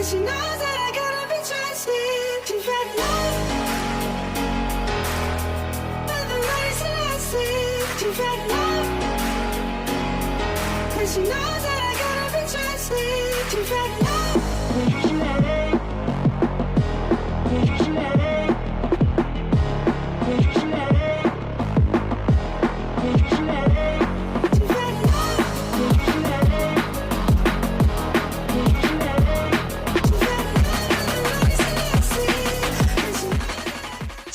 she knows that I gotta be trusted. She fell in love with the race and I see. She fell in love, and she knows that I gotta be trusted. She fell in love.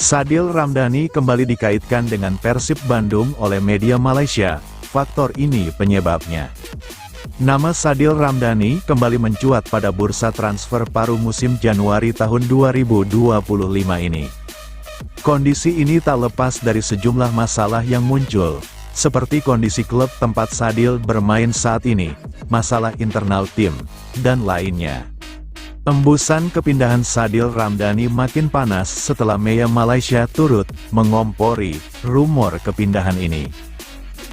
Sadil Ramdhani kembali dikaitkan dengan Persib Bandung oleh media Malaysia. Faktor ini penyebabnya. Nama Sadil Ramdhani kembali mencuat pada bursa transfer paruh musim Januari tahun 2025 ini. Kondisi ini tak lepas dari sejumlah masalah yang muncul, seperti kondisi klub tempat Sadil bermain saat ini, masalah internal tim, dan lainnya. Embusan kepindahan Sadil Ramdhani makin panas setelah media Malaysia turut mengompori rumor kepindahan ini.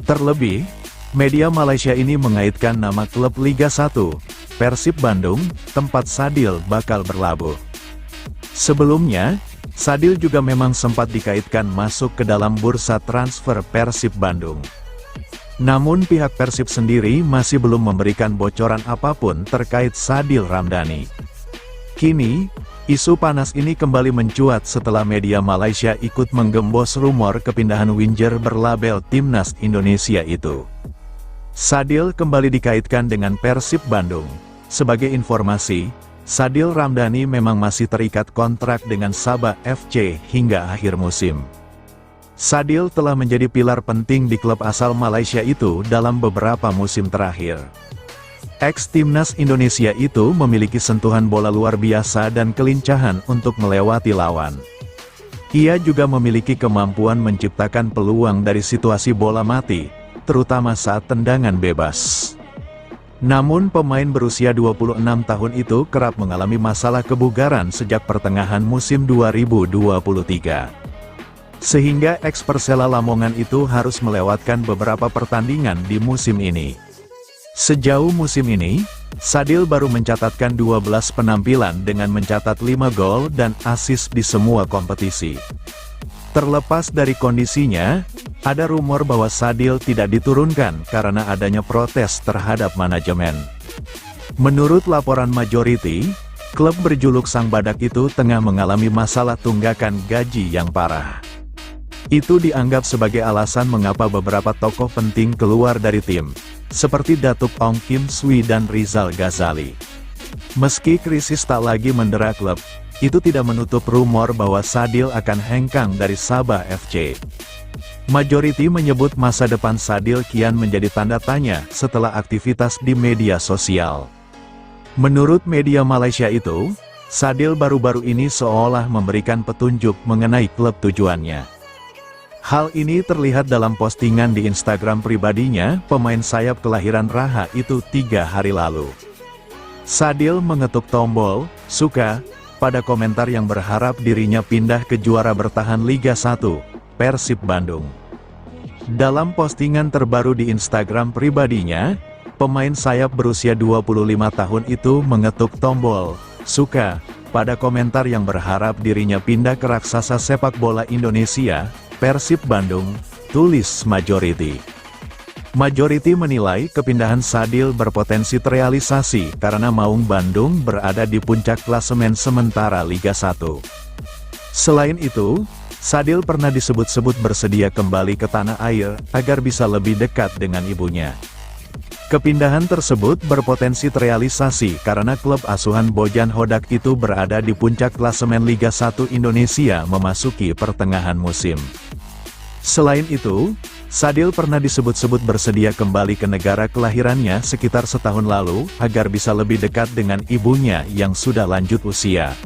Terlebih, media Malaysia ini mengaitkan nama klub Liga 1, Persib Bandung, tempat Sadil bakal berlabuh. Sebelumnya, Sadil juga memang sempat dikaitkan masuk ke dalam bursa transfer Persib Bandung. Namun pihak Persib sendiri masih belum memberikan bocoran apapun terkait Sadil Ramdhani. Kini, isu panas ini kembali mencuat setelah media Malaysia ikut menggembos rumor kepindahan winger berlabel Timnas Indonesia itu. Sadil kembali dikaitkan dengan Persib Bandung. Sebagai informasi, Sadil Ramdhani memang masih terikat kontrak dengan Sabah FC hingga akhir musim. Sadil telah menjadi pilar penting di klub asal Malaysia itu dalam beberapa musim terakhir. Ex-Timnas Indonesia itu memiliki sentuhan bola luar biasa dan kelincahan untuk melewati lawan. Ia juga memiliki kemampuan menciptakan peluang dari situasi bola mati, terutama saat tendangan bebas. Namun pemain berusia 26 tahun itu kerap mengalami masalah kebugaran sejak pertengahan musim 2023. Sehingga ex-Persela Lamongan itu harus melewatkan beberapa pertandingan di musim ini. Sejauh musim ini, Sadil baru mencatatkan 12 penampilan dengan mencatat 5 gol dan assist di semua kompetisi. Terlepas dari kondisinya, ada rumor bahwa Sadil tidak diturunkan karena adanya protes terhadap manajemen. Menurut laporan Majority, klub berjuluk Sang Badak itu tengah mengalami masalah tunggakan gaji yang parah. Itu dianggap sebagai alasan mengapa beberapa tokoh penting keluar dari tim, seperti Datuk Ong Kim Sui dan Rizal Ghazali. Meski krisis tak lagi mendera klub, itu tidak menutup rumor bahwa Sadil akan hengkang dari Sabah FC. Majority menyebut masa depan Sadil kian menjadi tanda tanya setelah aktivitas di media sosial. Menurut media Malaysia itu, Sadil baru-baru ini seolah memberikan petunjuk mengenai klub tujuannya. Hal ini terlihat dalam postingan di Instagram pribadinya, pemain sayap kelahiran Raha itu 3 hari lalu. Sadil mengetuk tombol "suka" pada komentar yang berharap dirinya pindah ke juara bertahan Liga 1, Persib Bandung. Dalam postingan terbaru di Instagram pribadinya, pemain sayap berusia 25 tahun itu mengetuk tombol "suka" pada komentar yang berharap dirinya pindah ke raksasa sepak bola Indonesia, Persib Bandung, tulis Majority. Majority menilai kepindahan Sadil berpotensi terrealisasi karena Maung Bandung berada di puncak klasemen sementara Liga 1. Selain itu, Sadil pernah disebut-sebut bersedia kembali ke tanah air agar bisa lebih dekat dengan ibunya. Kepindahan tersebut berpotensi terrealisasi karena klub asuhan Bojan Hodak itu berada di puncak klasemen Liga 1 Indonesia memasuki pertengahan musim. Selain itu, Sadil pernah disebut-sebut bersedia kembali ke negara kelahirannya sekitar setahun lalu agar bisa lebih dekat dengan ibunya yang sudah lanjut usia.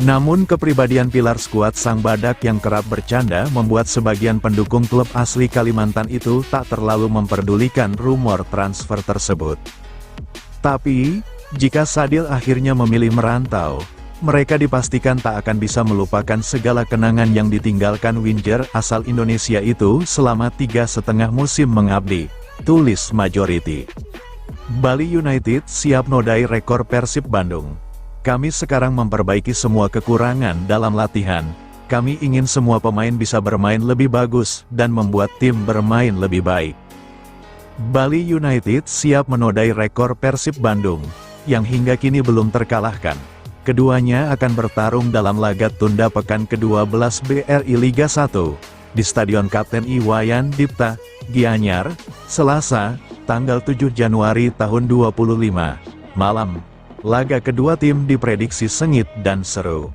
Namun kepribadian pilar skuad Sang Badak yang kerap bercanda membuat sebagian pendukung klub asli Kalimantan itu tak terlalu memperdulikan rumor transfer tersebut. Tapi, jika Sadil akhirnya memilih merantau, mereka dipastikan tak akan bisa melupakan segala kenangan yang ditinggalkan winger asal Indonesia itu selama 3,5 musim mengabdi, tulis Majority. Bali United siap nodai rekor Persib Bandung. Kami sekarang memperbaiki semua kekurangan dalam latihan. Kami ingin semua pemain bisa bermain lebih bagus dan membuat tim bermain lebih baik. Bali United siap menodai rekor Persib Bandung, yang hingga kini belum terkalahkan. Keduanya akan bertarung dalam laga tunda pekan ke-12 BRI Liga 1, di Stadion Kapten Iwayan Dipta, Gianyar, Selasa, tanggal 7 Januari tahun 2025, malam. Laga kedua tim diprediksi sengit dan seru.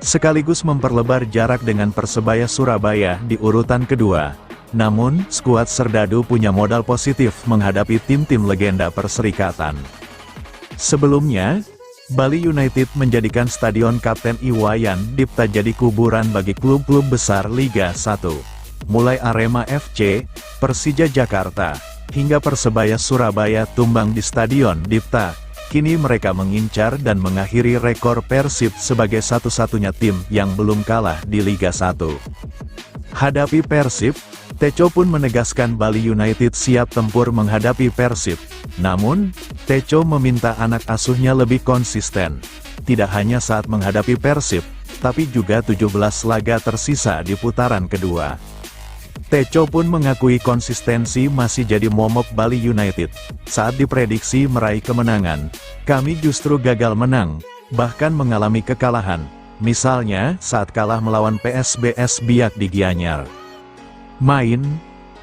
Sekaligus memperlebar jarak dengan Persebaya Surabaya di urutan kedua. Namun, skuad Serdadu punya modal positif menghadapi tim-tim legenda Perserikatan. Sebelumnya, Bali United menjadikan Stadion Kapten Iwayan Dipta jadi kuburan bagi klub-klub besar Liga 1. Mulai Arema FC, Persija Jakarta, hingga Persebaya Surabaya tumbang di Stadion Dipta. Kini mereka mengincar dan mengakhiri rekor Persib sebagai satu-satunya tim yang belum kalah di Liga 1. Hadapi Persib, Teco pun menegaskan Bali United siap tempur menghadapi Persib. Namun, Teco meminta anak asuhnya lebih konsisten. Tidak hanya saat menghadapi Persib, tapi juga 17 laga tersisa di putaran kedua. Teco pun mengakui konsistensi masih jadi momok Bali United. Saat diprediksi meraih kemenangan, kami justru gagal menang, bahkan mengalami kekalahan. Misalnya, saat kalah melawan PSBS Biak di Gianyar.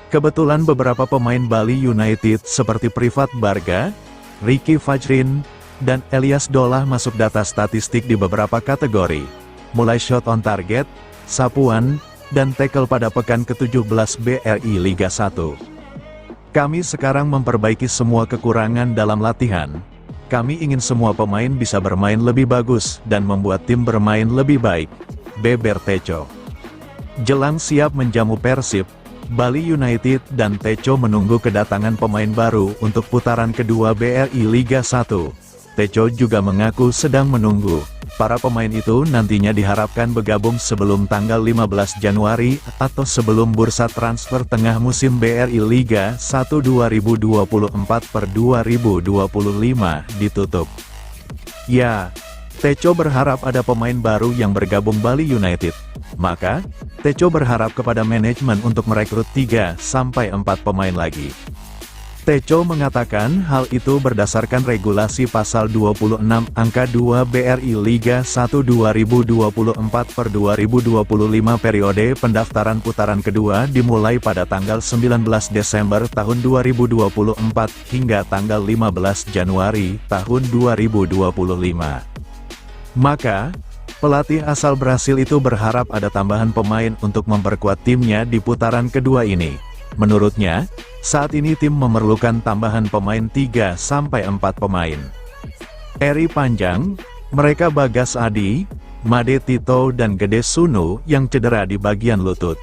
Kebetulan beberapa pemain Bali United seperti Privat Barga, Ricky Fajrin, dan Elias Dolah masuk data statistik di beberapa kategori, mulai shot on target, sapuan, dan tackle pada pekan ke-17 BRI Liga 1. Kami sekarang memperbaiki semua kekurangan dalam latihan. Kami ingin semua pemain bisa bermain lebih bagus dan membuat tim bermain lebih baik, beber Teco. Jelang siap menjamu Persib, Bali United dan Teco menunggu kedatangan pemain baru untuk putaran kedua BRI Liga 1. Teco juga mengaku sedang menunggu. Para pemain itu nantinya diharapkan bergabung sebelum tanggal 15 Januari atau sebelum bursa transfer tengah musim BRI Liga 1 2024/2025 ditutup. Ya, Teco berharap ada pemain baru yang bergabung Bali United. Maka, Teco berharap kepada manajemen untuk merekrut 3-4 pemain lagi. Teco mengatakan hal itu berdasarkan regulasi pasal 26 angka 2 BRI Liga 1 2024/2025 periode pendaftaran putaran kedua dimulai pada tanggal 19 Desember tahun 2024 hingga tanggal 15 Januari tahun 2025. Maka, pelatih asal Brasil itu berharap ada tambahan pemain untuk memperkuat timnya di putaran kedua ini. Menurutnya, saat ini tim memerlukan tambahan pemain 3-4 pemain. Eri panjang, mereka Bagas Adi, Made Tito dan Gede Sunu yang cedera di bagian lutut.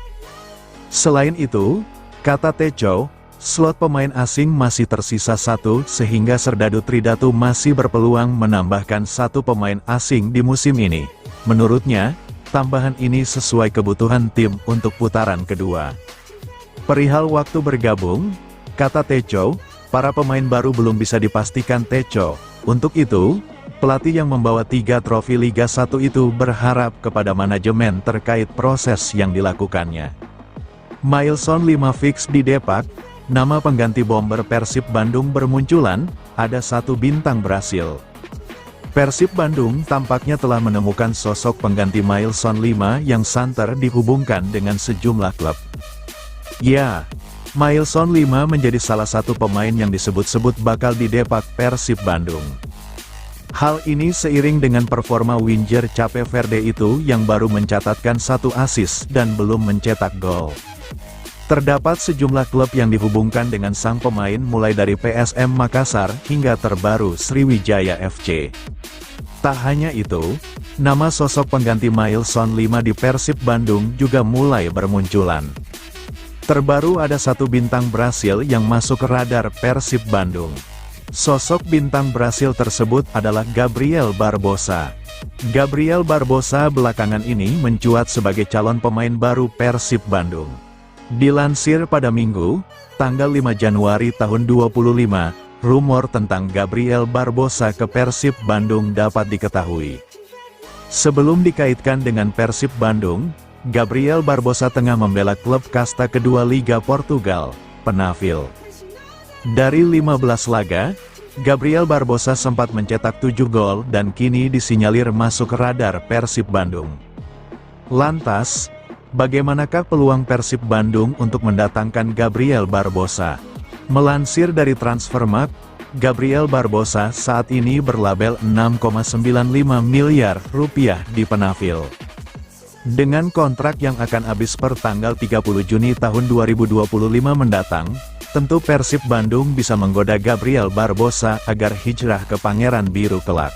Selain itu, kata Teco, slot pemain asing masih tersisa satu sehingga Serdadu Tridatu masih berpeluang menambahkan satu pemain asing di musim ini. Menurutnya, tambahan ini sesuai kebutuhan tim untuk putaran kedua. Perihal waktu bergabung, kata Teco, para pemain baru belum bisa dipastikan Teco. Untuk itu, pelatih yang membawa 3 trofi Liga 1 itu berharap kepada manajemen terkait proses yang dilakukannya. Milson 5 fix di Depak, nama pengganti bomber Persib Bandung bermunculan, ada satu bintang Brasil. Persib Bandung tampaknya telah menemukan sosok pengganti Milson 5 yang santer dihubungkan dengan sejumlah klub. Ya, Milson 5 menjadi salah satu pemain yang disebut-sebut bakal didepak Persib Bandung. Hal ini seiring dengan performa winger Cape Verde itu yang baru mencatatkan 1 assist dan belum mencetak gol. Terdapat sejumlah klub yang dihubungkan dengan sang pemain mulai dari PSM Makassar hingga terbaru Sriwijaya FC. Tak hanya itu, nama sosok pengganti Milson 5 di Persib Bandung juga mulai bermunculan. Terbaru ada satu bintang Brasil yang masuk ke radar Persib Bandung. Sosok bintang Brasil tersebut adalah Gabriel Barbosa. Gabriel Barbosa belakangan ini mencuat sebagai calon pemain baru Persib Bandung. Dilansir pada Minggu, tanggal 5 Januari tahun 2025, rumor tentang Gabriel Barbosa ke Persib Bandung dapat diketahui. Sebelum dikaitkan dengan Persib Bandung, Gabriel Barbosa tengah membela klub kasta kedua Liga Portugal, Penafiel. Dari 15 laga, Gabriel Barbosa sempat mencetak 7 gol dan kini disinyalir masuk radar Persib Bandung. Lantas, bagaimanakah peluang Persib Bandung untuk mendatangkan Gabriel Barbosa? Melansir dari Transfermarkt, Gabriel Barbosa saat ini berlabel 6,95 miliar rupiah di Penafiel. Dengan kontrak yang akan habis per tanggal 30 Juni tahun 2025 mendatang, tentu Persib Bandung bisa menggoda Gabriel Barbosa agar hijrah ke Pangeran Biru kelak.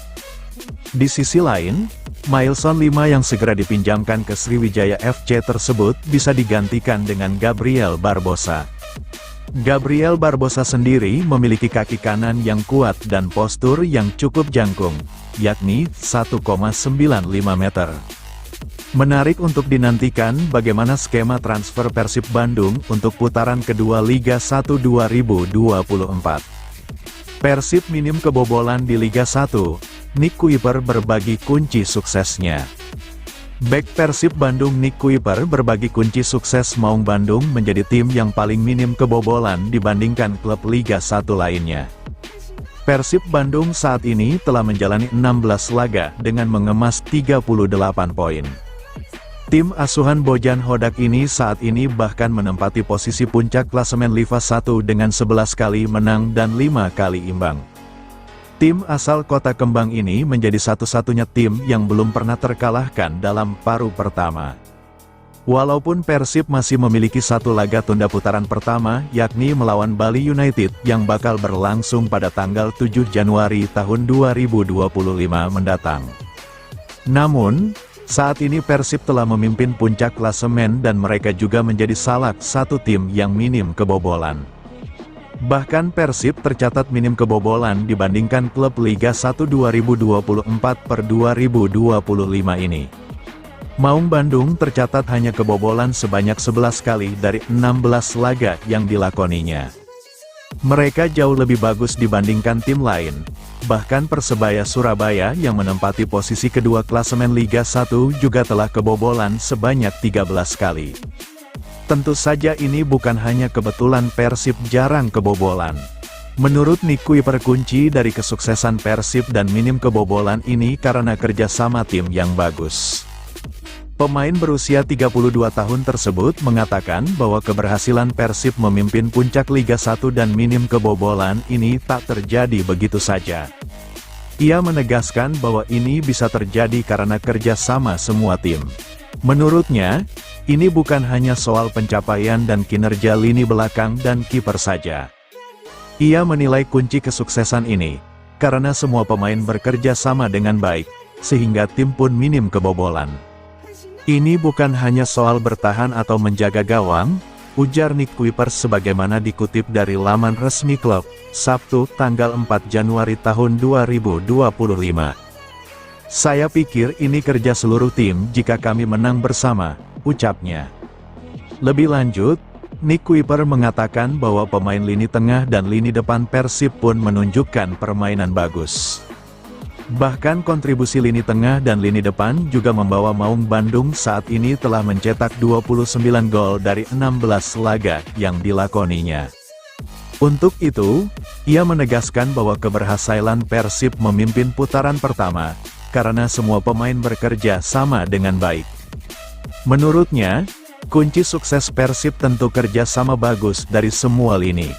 Di sisi lain, Mailson 5 yang segera dipinjamkan ke Sriwijaya FC tersebut bisa digantikan dengan Gabriel Barbosa. Gabriel Barbosa sendiri memiliki kaki kanan yang kuat dan postur yang cukup jangkung, yakni 1,95 meter. Menarik untuk dinantikan bagaimana skema transfer Persib Bandung untuk putaran kedua Liga 1 2024. Persib minim kebobolan di Liga 1, Nick Kuiper berbagi kunci suksesnya. Bek Persib Bandung Nick Kuiper berbagi kunci sukses Maung Bandung menjadi tim yang paling minim kebobolan dibandingkan klub Liga 1 lainnya. Persib Bandung saat ini telah menjalani 16 laga dengan mengemas 38 poin. Tim asuhan Bojan Hodak ini saat ini bahkan menempati posisi puncak klasemen Liga 1 dengan 11 kali menang dan 5 kali imbang. Tim asal Kota Kembang ini menjadi satu-satunya tim yang belum pernah terkalahkan dalam paruh pertama. Walaupun Persib masih memiliki satu laga tunda putaran pertama, yakni melawan Bali United yang bakal berlangsung pada tanggal 7 Januari tahun 2025 mendatang. Namun, saat ini Persib telah memimpin puncak klasemen dan mereka juga menjadi salah satu tim yang minim kebobolan. Bahkan Persib tercatat minim kebobolan dibandingkan klub Liga 1 2024 per 2025 ini. Maung Bandung tercatat hanya kebobolan sebanyak 11 kali dari 16 laga yang dilakoninya. Mereka jauh lebih bagus dibandingkan tim lain. Bahkan Persebaya Surabaya yang menempati posisi kedua klasemen Liga 1 juga telah kebobolan sebanyak 13 kali. Tentu saja ini bukan hanya kebetulan Persib jarang kebobolan. Menurut Nick Kuiper kunci dari kesuksesan Persib dan minim kebobolan ini karena kerjasama tim yang bagus. Pemain berusia 32 tahun tersebut mengatakan bahwa keberhasilan Persib memimpin puncak Liga 1 dan minim kebobolan ini tak terjadi begitu saja. Ia menegaskan bahwa ini bisa terjadi karena kerjasama semua tim. Menurutnya, ini bukan hanya soal pencapaian dan kinerja lini belakang dan kiper saja. Ia menilai kunci kesuksesan ini, karena semua pemain bekerja sama dengan baik, sehingga tim pun minim kebobolan. Ini bukan hanya soal bertahan atau menjaga gawang, ujar Nick Kuiper sebagaimana dikutip dari laman resmi klub, Sabtu tanggal 4 Januari tahun 2025. Saya pikir ini kerja seluruh tim jika kami menang bersama, ucapnya. Lebih lanjut, Nick Kuiper mengatakan bahwa pemain lini tengah dan lini depan Persib pun menunjukkan permainan bagus. Bahkan kontribusi lini tengah dan lini depan juga membawa Maung Bandung saat ini telah mencetak 29 gol dari 16 laga yang dilakoninya. Untuk itu, ia menegaskan bahwa keberhasilan Persib memimpin putaran pertama, karena semua pemain bekerja sama dengan baik. Menurutnya, kunci sukses Persib tentu kerja sama bagus dari semua lini.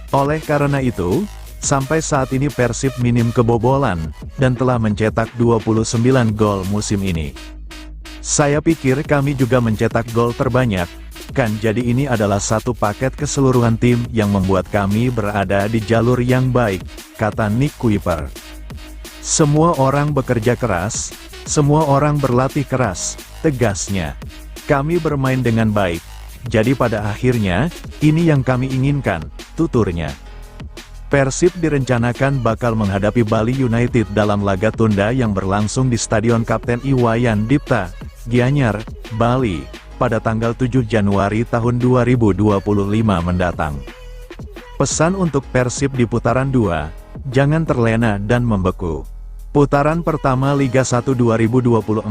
Oleh karena itu, sampai saat ini Persib minim kebobolan, dan telah mencetak 29 gol musim ini. Saya pikir kami juga mencetak gol terbanyak, kan jadi ini adalah satu paket keseluruhan tim yang membuat kami berada di jalur yang baik, kata Nick Kuiper. Semua orang bekerja keras, semua orang berlatih keras, tegasnya. Kami bermain dengan baik, jadi pada akhirnya, ini yang kami inginkan, tuturnya. Persib direncanakan bakal menghadapi Bali United dalam laga tunda yang berlangsung di Stadion Kapten Iwayan Dipta, Gianyar, Bali, pada tanggal 7 Januari tahun 2025 mendatang. Pesan untuk Persib di putaran 2, jangan terlena dan membeku. Putaran pertama Liga 1 2024-2025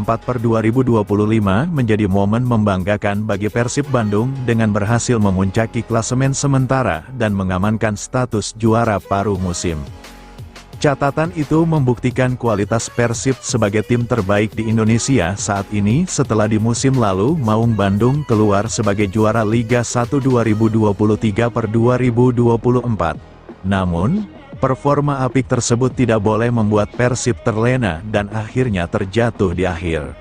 menjadi momen membanggakan bagi Persib Bandung dengan berhasil memuncaki klasemen sementara dan mengamankan status juara paruh musim. Catatan itu membuktikan kualitas Persib sebagai tim terbaik di Indonesia saat ini setelah di musim lalu Maung Bandung keluar sebagai juara Liga 1 2023-2024. Namun, performa apik tersebut tidak boleh membuat Persib terlena dan akhirnya terjatuh di akhir.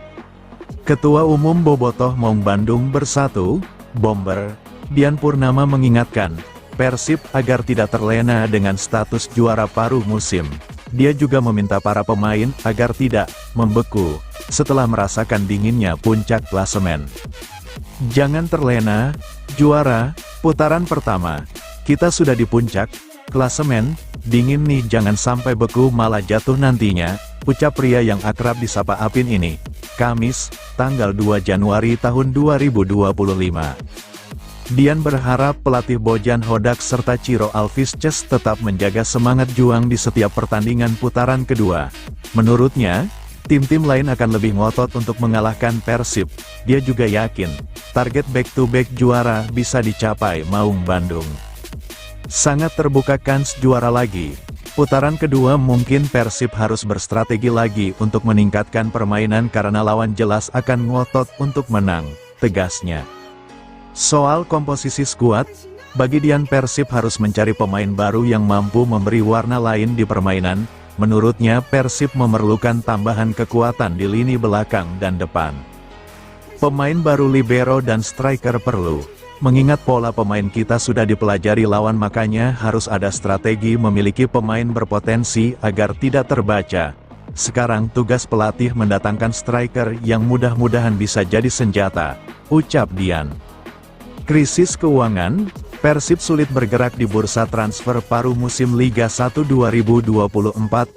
Ketua Umum Bobotoh Maung Bandung Bersatu, Bomber, Dian Purnama mengingatkan Persib agar tidak terlena dengan status juara paruh musim. Dia juga meminta para pemain agar tidak membeku setelah merasakan dinginnya puncak klasemen. Jangan terlena, juara, putaran pertama. Kita sudah di puncak klasemen, dingin nih, jangan sampai beku malah jatuh nantinya, ucap pria yang akrab disapa Apin ini. Kamis, tanggal 2 Januari tahun 2025. Dian berharap pelatih Bojan Hodak serta Ciro Alvisces tetap menjaga semangat juang di setiap pertandingan putaran kedua. Menurutnya, tim-tim lain akan lebih ngotot untuk mengalahkan Persib. Dia juga yakin, target back-to-back juara bisa dicapai Maung Bandung. Sangat terbuka kans juara lagi. Putaran kedua mungkin Persib harus berstrategi lagi untuk meningkatkan permainan karena lawan jelas akan ngotot untuk menang, tegasnya. Soal komposisi skuad, bagi Dian Persib harus mencari pemain baru yang mampu memberi warna lain di permainan. Menurutnya Persib memerlukan tambahan kekuatan di lini belakang dan depan. Pemain baru libero dan striker perlu. Mengingat pola pemain kita sudah dipelajari lawan, makanya harus ada strategi memiliki pemain berpotensi agar tidak terbaca. Sekarang tugas pelatih mendatangkan striker yang mudah-mudahan bisa jadi senjata, ucap Dian. Krisis keuangan, Persib sulit bergerak di bursa transfer paruh musim Liga 1 2024-2025.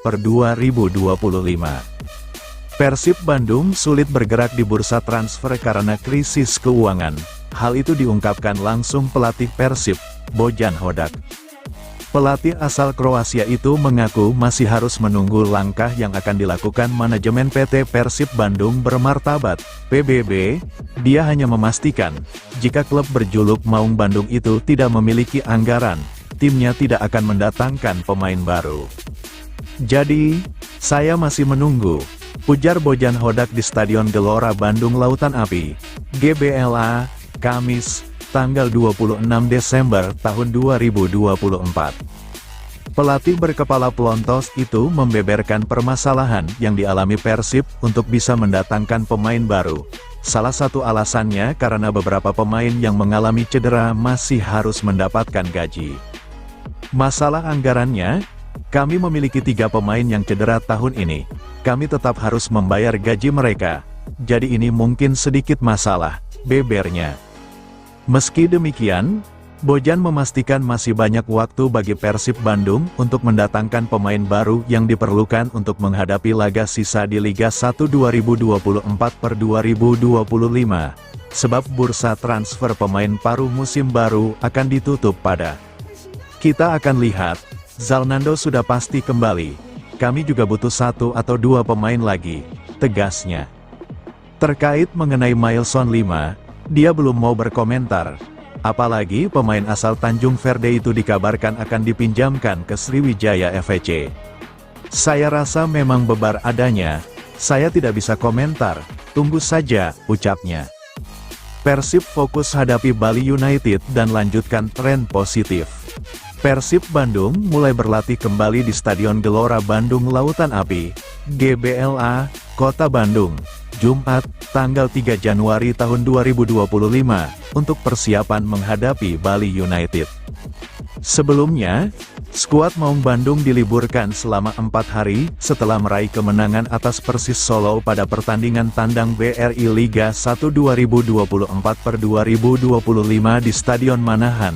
Persib Bandung sulit bergerak di bursa transfer karena krisis keuangan. Hal itu diungkapkan langsung pelatih Persib, Bojan Hodak. Pelatih asal Kroasia itu mengaku masih harus menunggu langkah yang akan dilakukan manajemen PT Persib Bandung Bermartabat, PBB. Dia hanya memastikan, jika klub berjuluk Maung Bandung itu tidak memiliki anggaran, timnya tidak akan mendatangkan pemain baru. Jadi, saya masih menunggu, ujar Bojan Hodak di Stadion Gelora Bandung Lautan Api, GBLA, Kamis, tanggal 26 Desember tahun 2024. Pelatih berkepala pelontos itu membeberkan permasalahan yang dialami Persib untuk bisa mendatangkan pemain baru. Salah satu alasannya karena beberapa pemain yang mengalami cedera masih harus mendapatkan gaji. Masalah anggarannya, kami memiliki 3 pemain yang cedera tahun ini. Kami tetap harus membayar gaji mereka. Jadi ini mungkin sedikit masalah, bebernya. Meski demikian, Bojan memastikan masih banyak waktu bagi Persib Bandung untuk mendatangkan pemain baru yang diperlukan untuk menghadapi laga sisa di Liga 1 2024-2025. Sebab bursa transfer pemain paruh musim baru akan ditutup pada. Kita akan lihat, Zalnando sudah pasti kembali. Kami juga butuh 1 atau 2 pemain lagi, tegasnya. Terkait mengenai Mailson 5, dia belum mau berkomentar. Apalagi pemain asal Tanjung Verde itu dikabarkan akan dipinjamkan ke Sriwijaya FC. Saya rasa memang bebar adanya. Saya tidak bisa komentar. Tunggu saja, ucapnya. Persib fokus hadapi Bali United dan lanjutkan tren positif. Persib Bandung mulai berlatih kembali di Stadion Gelora Bandung Lautan Api, GBLA, Kota Bandung, Jumat, tanggal 3 Januari tahun 2025, untuk persiapan menghadapi Bali United. Sebelumnya, skuad Maung Bandung diliburkan selama 4 hari, setelah meraih kemenangan atas Persis Solo pada pertandingan tandang BRI Liga 1 2024-2025 di Stadion Manahan,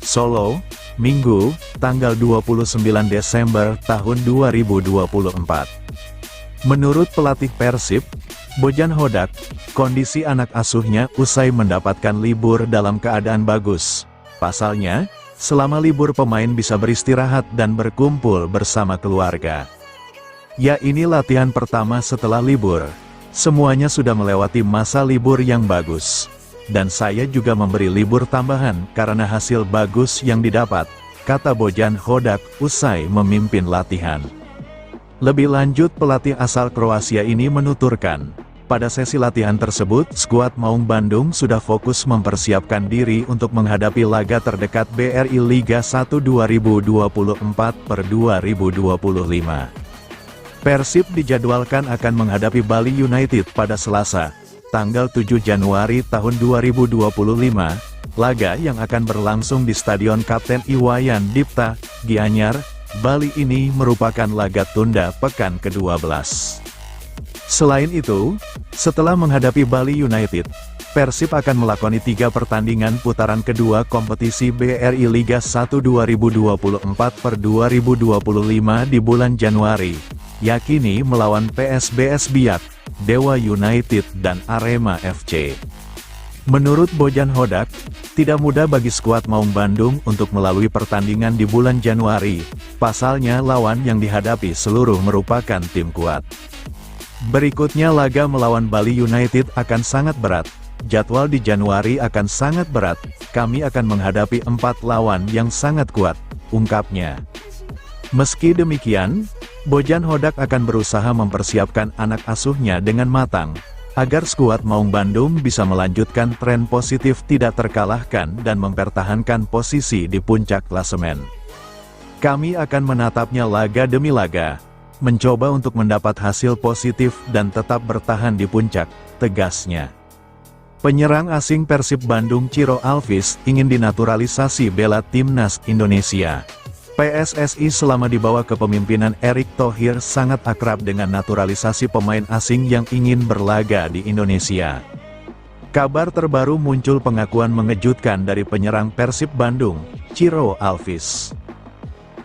Solo, Minggu, tanggal 29 Desember tahun 2024. Menurut pelatih Persib, Bojan Hodak, kondisi anak asuhnya usai mendapatkan libur dalam keadaan bagus. Pasalnya, Selama libur pemain bisa beristirahat dan berkumpul bersama keluarga. Ya, ini latihan pertama setelah libur. Semuanya sudah melewati masa libur yang bagus. Dan saya juga memberi libur tambahan karena hasil bagus yang didapat, kata Bojan Hodak usai memimpin latihan. Lebih lanjut, pelatih asal Kroasia ini menuturkan, pada sesi latihan tersebut, skuad Maung Bandung sudah fokus mempersiapkan diri untuk menghadapi laga terdekat BRI Liga 1 2024/2025. Persib dijadwalkan akan menghadapi Bali United pada Selasa, tanggal 7 Januari tahun 2025, laga yang akan berlangsung di Stadion Kapten Iwayan Dipta, Gianyar, Bali ini merupakan laga tunda pekan ke-12. Selain itu, setelah menghadapi Bali United, Persib akan melakoni 3 pertandingan putaran kedua kompetisi BRI Liga 1 2024/2025 di bulan Januari, yakni melawan PSBS Biak, Dewa United dan Arema FC. Menurut Bojan Hodak, tidak mudah bagi skuad Maung Bandung untuk melalui pertandingan di bulan Januari, pasalnya lawan yang dihadapi seluruh merupakan tim kuat. Berikutnya laga melawan Bali United akan sangat berat. Jadwal di Januari akan sangat berat. Kami akan menghadapi 4 lawan yang sangat kuat, ungkapnya. Meski demikian, Bojan Hodak akan berusaha mempersiapkan anak asuhnya dengan matang, agar skuad Maung Bandung bisa melanjutkan tren positif tidak terkalahkan dan mempertahankan posisi di puncak klasemen. Kami akan menatapnya laga demi laga, mencoba untuk mendapat hasil positif dan tetap bertahan di puncak, tegasnya. Penyerang asing Persib Bandung Ciro Alvis ingin dinaturalisasi bela timnas Indonesia. PSSI selama di bawah kepemimpinan Erick Thohir sangat akrab dengan naturalisasi pemain asing yang ingin berlaga di Indonesia. Kabar terbaru muncul pengakuan mengejutkan dari penyerang Persib Bandung, Ciro Alvis.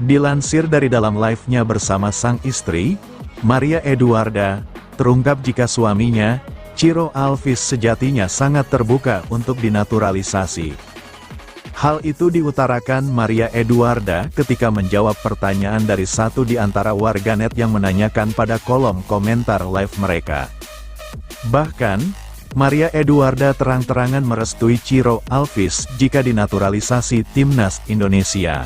Dilansir dari dalam live-nya bersama sang istri, Maria Eduarda, terungkap jika suaminya, Ciro Alvis sejatinya sangat terbuka untuk dinaturalisasi. Hal itu diutarakan Maria Eduarda ketika menjawab pertanyaan dari satu di antara warganet yang menanyakan pada kolom komentar live mereka. Bahkan, Maria Eduarda terang-terangan merestui Ciro Alvis jika dinaturalisasi timnas Indonesia.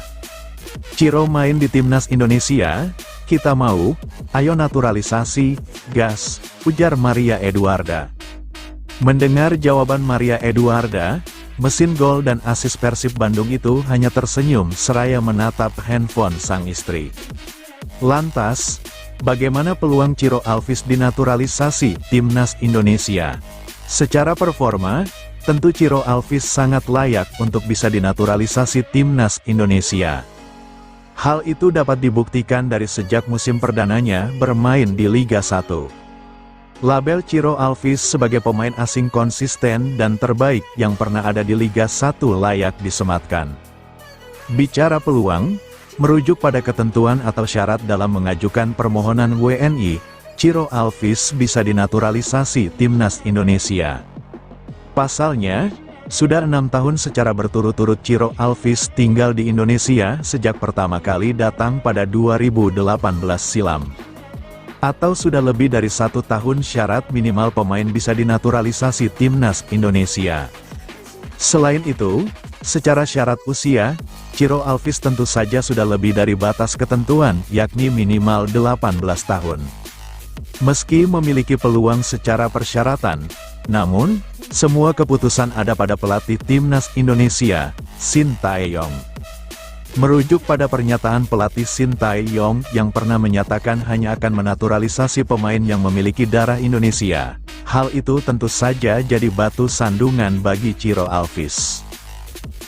Ciro main di timnas Indonesia, kita mau, ayo naturalisasi, gas, ujar Maria Eduarda. Mendengar jawaban Maria Eduarda, mesin gol dan asis Persib Bandung itu hanya tersenyum seraya menatap handphone sang istri. Lantas, bagaimana peluang Ciro Alvis dinaturalisasi timnas Indonesia? Secara performa, tentu Ciro Alvis sangat layak untuk bisa dinaturalisasi timnas Indonesia. Hal itu dapat dibuktikan dari sejak musim perdananya bermain di Liga 1. Label Ciro Alvis sebagai pemain asing konsisten dan terbaik yang pernah ada di Liga 1 layak disematkan. Bicara peluang, merujuk pada ketentuan atau syarat dalam mengajukan permohonan WNI, Ciro Alvis bisa dinaturalisasi timnas Indonesia. Pasalnya, sudah 6 tahun secara berturut-turut Ciro Alvis tinggal di Indonesia sejak pertama kali datang pada 2018 silam. Atau sudah lebih dari 1 tahun syarat minimal pemain bisa dinaturalisasi timnas Indonesia. Selain itu, secara syarat usia, Ciro Alvis tentu saja sudah lebih dari batas ketentuan, yakni minimal 18 tahun. Meski memiliki peluang secara persyaratan, namun, semua keputusan ada pada pelatih timnas Indonesia, Shin Tae-yong. Merujuk pada pernyataan pelatih Shin Tae-yong yang pernah menyatakan hanya akan menaturalisasi pemain yang memiliki darah Indonesia, hal itu tentu saja jadi batu sandungan bagi Ciro Alvis.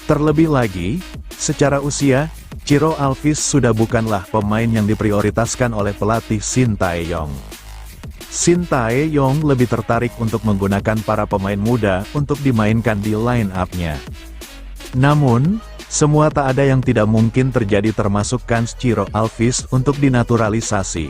Terlebih lagi, secara usia, Ciro Alvis sudah bukanlah pemain yang diprioritaskan oleh pelatih Shin Tae-yong. Shin Tae-yong lebih tertarik untuk menggunakan para pemain muda untuk dimainkan di line-up-nya. Namun, semua tak ada yang tidak mungkin terjadi termasuk kans Ciro Alvis untuk dinaturalisasi.